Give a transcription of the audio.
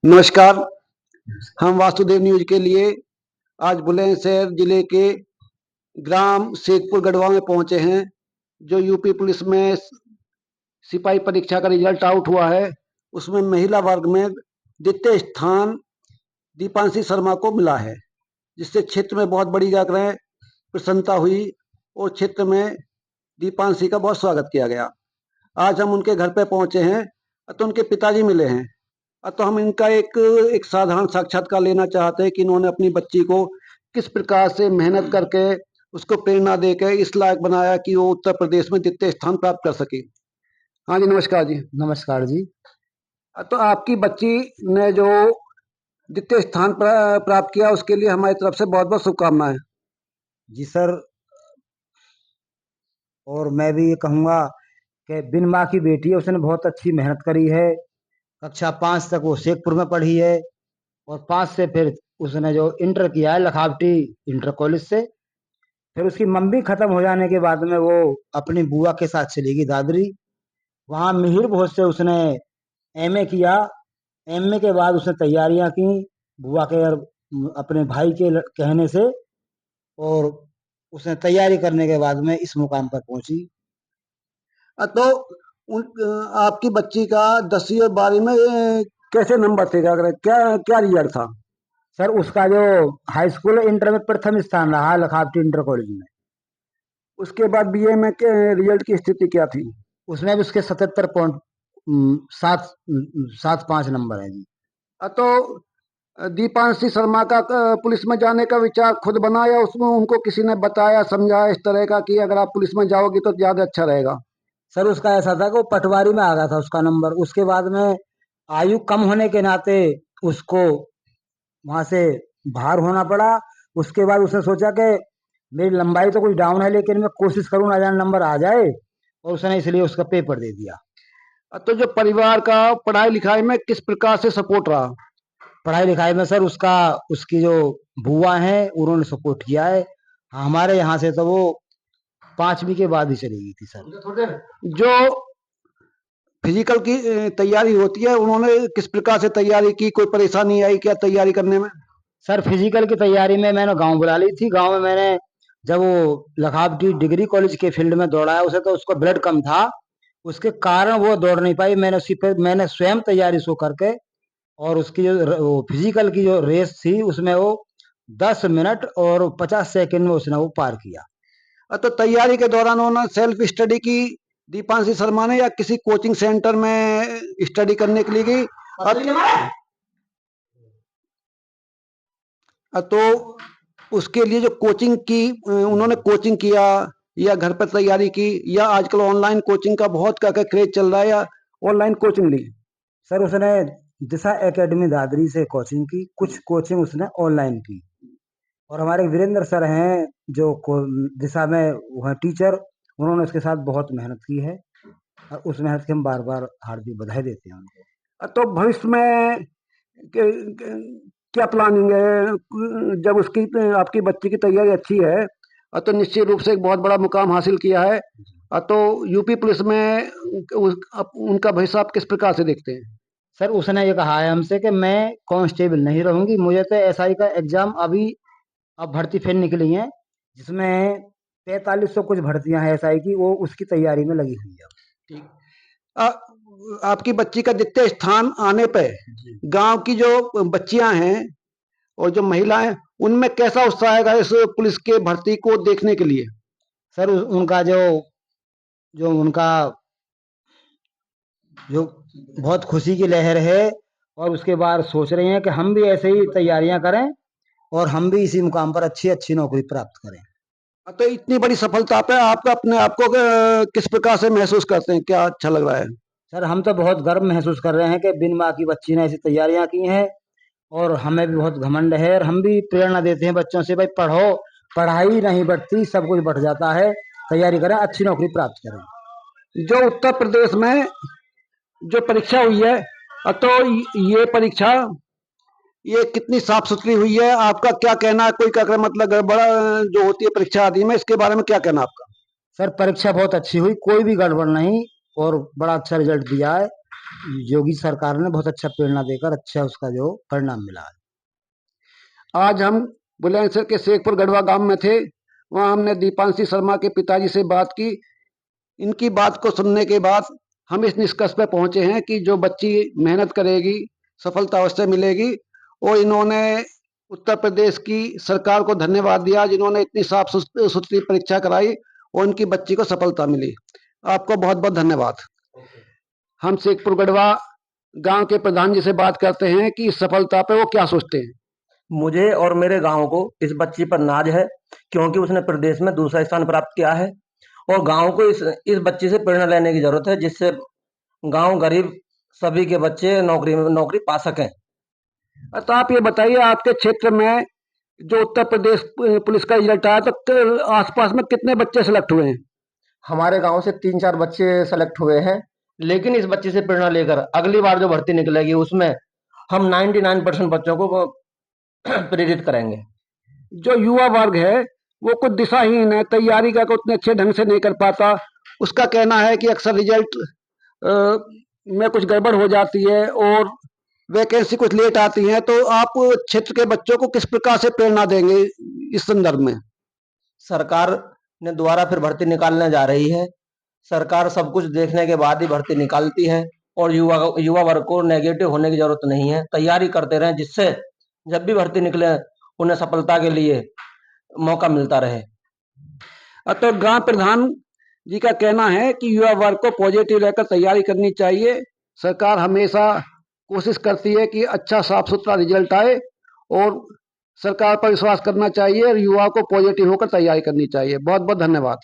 नमस्कार। हम वासुदेव न्यूज के लिए आज बुलंदशहर जिले के ग्राम शेखपुर गढ़वा में पहुंचे हैं। जो यूपी पुलिस में सिपाही परीक्षा का रिजल्ट आउट हुआ है, उसमें महिला वर्ग में द्वितीय स्थान दीपांशी शर्मा को मिला है, जिससे क्षेत्र में बहुत बड़ी जाकर प्रसन्नता हुई और क्षेत्र में दीपांशी का बहुत स्वागत किया गया। आज हम उनके घर पे पहुंचे हैं तो उनके पिताजी मिले हैं। तो हम इनका एक साधारण साक्षात्कार लेना चाहते हैं कि इन्होंने अपनी बच्ची को किस प्रकार से मेहनत करके उसको प्रेरणा देकर इस लायक बनाया कि वो उत्तर प्रदेश में द्वितीय स्थान प्राप्त कर सके। हाँ जी, नमस्कार जी। नमस्कार जी। तो आपकी बच्ची ने जो द्वितीय स्थान प्राप्त किया, उसके लिए हमारी तरफ से बहुत बहुत शुभकामनाएं। जी सर, और मैं भी ये कहूँगा कि बिन माँ की बेटी है, उसने बहुत अच्छी मेहनत करी है। कक्षा 5 तक वो शेखपुर में पढ़ी है और 5 से फिर उसने जो इंटर किया है लखावटी इंटर कॉलेज से। फिर उसकी मम्मी खत्म हो जाने के बाद में वो अपनी बुआ के साथ चली गई दादरी। वहाँ मिहिर भोज से उसने एमए किया। एमए के बाद उसने तैयारियां की बुआ के और अपने भाई के कहने से, और उसने तैयारी करने के बाद में इस मुकाम पर पहुंची। तो आपकी बच्ची का 10वीं और 12वीं में कैसे नंबर थे, क्या क्या रिजल्ट था? सर उसका जो हाई स्कूल इंटर में प्रथम स्थान रहा लखावटी इंटर कॉलेज में। उसके बाद बीए में के रिजल्ट की स्थिति क्या थी? उसमें भी उसके 77.775 नंबर है जी। तो दीपांशी शर्मा का पुलिस में जाने का विचार खुद बना या उसमें उनको किसी ने बताया समझाया इस तरह का कि अगर आप पुलिस में जाओगी तो ज्यादा अच्छा रहेगा? सर उसका ऐसा था कि वो पटवारी में आ गया था उसका नंबर। उसके बाद में आयु कम होने के नाते उसको वहां से बाहर होना पड़ा। उसके बाद उसने सोचा कि मेरी लंबाई तो कुछ डाउन है, लेकिन मैं कोशिश करूँ ना जाने नंबर आ जाए, और उसने इसलिए उसका पेपर दे दिया। तो जो परिवार का पढ़ाई लिखाई में किस प्रकार से सपोर्ट रहा? पढ़ाई लिखाई में सर उसका उसकी जो बुआ हैं उन्होंने सपोर्ट किया है। हमारे यहाँ से तो वो 5वीं के बाद ही चली गई थी सर। जो फिजिकल की तैयारी होती है, उन्होंने किस प्रकार से तैयारी की? कोई परेशानी आई क्या तैयारी करने में? सर फिजिकल की तैयारी में मैंने गांव बुला ली थी। गांव में मैंने जब वो लखावटी डिग्री कॉलेज के फील्ड में दौड़ाया उसे, तो उसको ब्लड कम था, उसके कारण वो दौड़ नहीं पाई। मैंने स्वयं तैयारी सो करके, और उसकी जो फिजिकल की जो रेस थी उसमें वो 10 मिनट और 50 सेकंड में उसने वो पार किया। तो तैयारी के दौरान उन्होंने सेल्फ स्टडी की दीपांशी शर्मा ने, या किसी कोचिंग सेंटर में स्टडी करने के लिए गई? तो उसके लिए जो कोचिंग की उन्होंने कोचिंग किया या घर पर तैयारी की, या आजकल ऑनलाइन कोचिंग का बहुत क्या क्रेज चल रहा है, या ऑनलाइन कोचिंग ली? सर उसने दिशा एकेडमी दादरी से कोचिंग की, कुछ कोचिंग उसने ऑनलाइन की। और हमारे वीरेंद्र सर हैं जो दिशा में वह टीचर, उन्होंने उसके साथ बहुत मेहनत की है, और उस मेहनत की हम बार बार हार्दिक बधाई देते हैं उनको। तो भविष्य में क्या प्लानिंग है? जब उसकी आपकी बच्ची की तैयारी अच्छी है तो निश्चित रूप से एक बहुत बड़ा मुकाम हासिल किया है, तो यूपी पुलिस में उनका भविष्य आप किस प्रकार से देखते हैं? सर उसने ये कहा है हमसे कि मैं कांस्टेबल नहीं रहूंगी, मुझे तो एसआई का एग्जाम अभी अब भर्ती फिर निकली है, जिसमें 4300 कुछ भर्तियां हैं एसआई की, वो उसकी तैयारी में लगी हुई है। ठीक। आपकी बच्ची का द्वितीय स्थान आने पे गांव की जो बच्चियां हैं और जो महिलाएं, उनमें कैसा उत्साह है इस पुलिस के भर्ती को देखने के लिए? सर उनका जो जो उनका जो बहुत खुशी की लहर है, और उसके बाद सोच रहे हैं कि हम भी ऐसे ही तैयारियां करें और हम भी इसी मुकाम पर अच्छी अच्छी नौकरी प्राप्त करें। तो इतनी बड़ी सफलता पे आप अपने आप को किस प्रकार से महसूस करते हैं? क्या अच्छा लग रहा है? सर हम तो बहुत गर्व महसूस कर रहे हैं कि बिन माँ की बच्ची ने ऐसी तैयारियां की हैं, और हमें भी बहुत घमंड है, और हम भी प्रेरणा देते हैं बच्चों से, भाई पढ़ो, पढ़ाई नहीं बढ़ती सब कुछ बढ़ जाता है, तैयारी करें, अच्छी नौकरी प्राप्त करें। जो उत्तर प्रदेश में जो परीक्षा हुई है, तो ये परीक्षा ये कितनी साफ सुथरी हुई है? आपका क्या कहना है? कोई क्या मतलब गड़बड़ जो होती है परीक्षा आदि में, इसके बारे में क्या कहना आपका? सर परीक्षा बहुत अच्छी हुई, कोई भी गड़बड़ नहीं, और बड़ा अच्छा रिजल्ट दिया है। योगी सरकार ने बहुत अच्छा प्रेरणा देकर अच्छा उसका जो परिणाम मिला है। आज हम बुलंदशहर के शेखपुर गढ़वा गांव में थे। वहां हमने दीपांशी शर्मा के पिताजी से बात की। इनकी बात को सुनने के बाद हम इस निष्कर्ष पर पहुंचे हैं कि जो बच्ची मेहनत करेगी सफलता अवश्य मिलेगी। और इन्होंने उत्तर प्रदेश की सरकार को धन्यवाद दिया जिन्होंने इतनी साफ सुथरी परीक्षा कराई और उनकी बच्ची को सफलता मिली। आपको बहुत बहुत धन्यवाद। हम शेखपुर गढ़वा गांव के प्रधान जी से बात करते हैं कि इस सफलता पे वो क्या सोचते हैं। मुझे और मेरे गांव को इस बच्ची पर नाज है, क्योंकि उसने प्रदेश में दूसरा स्थान प्राप्त किया है और गांव को इस बच्ची से प्रेरणा लेने की जरूरत है, जिससे गांव गरीब सभी के बच्चे नौकरी पा सकें। तो आप ये बताइए, आपके क्षेत्र में जो उत्तर प्रदेश पुलिस का रिजल्ट आया तो आसपास में कितने बच्चे सेलेक्ट हुए हैं? हमारे गांव से 3-4 बच्चे सेलेक्ट हुए हैं, लेकिन इस बच्ची से प्रेरणा लेकर अगली बार जो भर्ती निकलेगी उसमें हम 99% बच्चों को प्रेरित करेंगे। जो युवा वर्ग है वो कुछ दिशाहीन है, तैयारी का उतने अच्छे ढंग से नहीं कर पाता। उसका कहना है कि अक्सर रिजल्ट में कुछ गड़बड़ हो जाती है और वैकेंसी कुछ लेट आती है। तो आप क्षेत्र के बच्चों को किस प्रकार से प्रेरणा देंगे इस संदर्भ में? सरकार ने दोबारा फिर भर्ती निकालने जा रही है। सरकार सब कुछ देखने के बाद ही भर्ती निकालती है और युवा वर्ग को नेगेटिव होने की जरूरत नहीं है। तैयारी करते रहें, जिससे जब भी भर्ती निकले उन्हें सफलता के लिए मौका मिलता रहे। तो ग्राम प्रधान जी का कहना है कि युवा वर्ग को पॉजिटिव लेकर तैयारी करनी चाहिए। सरकार हमेशा कोशिश करती है कि अच्छा साफ सुथरा रिजल्ट आए और सरकार पर विश्वास करना चाहिए और युवाओं को पॉजिटिव होकर तैयारी करनी चाहिए। बहुत बहुत धन्यवाद।